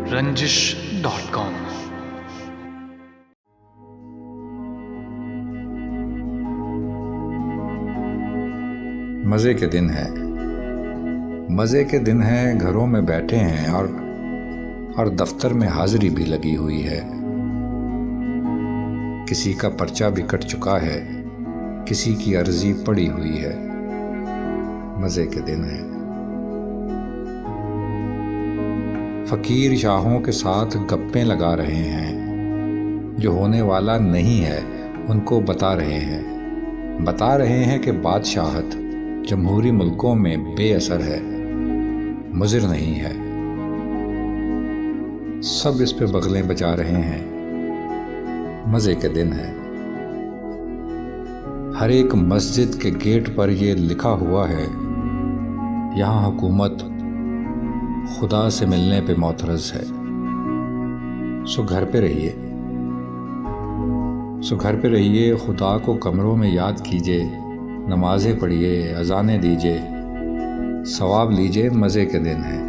रंजिश.com। मज़े के दिन हैं, मज़े के दिन हैं। घरों में बैठे हैं और दफ्तर में हाजिरी भी लगी हुई है। किसी का पर्चा भी कट चुका है, किसी की अर्जी पड़ी हुई है। मज़े के दिन हैं। फ़कीर शाहों के साथ गप्पें लगा रहे हैं। जो होने वाला नहीं है उनको बता रहे हैं कि बादशाहत जमहूरी मुल्कों में बेअसर है, मुज़िर नहीं है। सब इस पे बगलें बजा रहे हैं। मज़े के दिन है। हर एक मस्जिद के गेट पर ये लिखा हुआ है, यहाँ हुकूमत खुदा से मिलने पे मोतरज़ है। सो घर पे रहिए, खुदा को कमरों में याद कीजिए, नमाज़ें पढ़िए, अज़ानें दीजिए, सवाब लीजिए। मज़े के दिन है।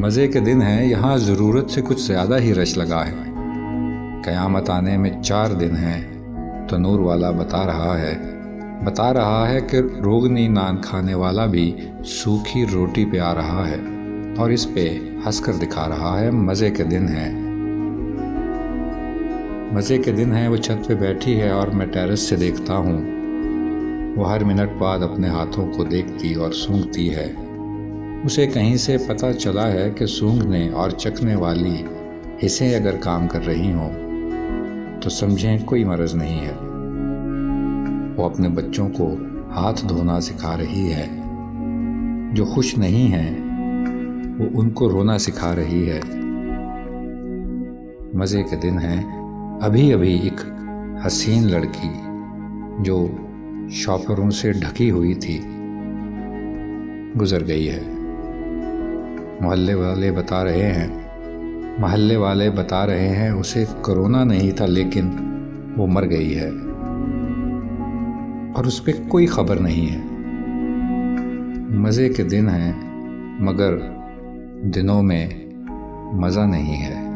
मज़े के दिन है। यहाँ ज़रूरत से कुछ ज़्यादा ही रश लगा है। क़यामत आने में 4 दिन हैं तो नूर वाला बता रहा है कि रोगनी नान खाने वाला भी सूखी रोटी पे आ रहा है और इस पे हंसकर दिखा रहा है। मज़े के दिन है। मज़े के दिन है। वो छत पे बैठी है और मैं टेरेस से देखता हूँ। वो हर मिनट बाद अपने हाथों को देखती और सूंघती है। उसे कहीं से पता चला है कि सूंघने और चखने वाली हिस्सें अगर काम कर रही हों तो समझें कोई मर्ज़ नहीं है। वो अपने बच्चों को हाथ धोना सिखा रही है। जो खुश नहीं हैं वो उनको रोना सिखा रही है। मज़े के दिन है। अभी एक हसीन लड़की जो शॉपरों से ढकी हुई थी गुजर गई है। मोहल्ले वाले बता रहे हैं उसे कोरोना नहीं था, लेकिन वो मर गई है और उस पर कोई खबर नहीं है। मज़े के दिन हैं, मगर दिनों में मज़ा नहीं है।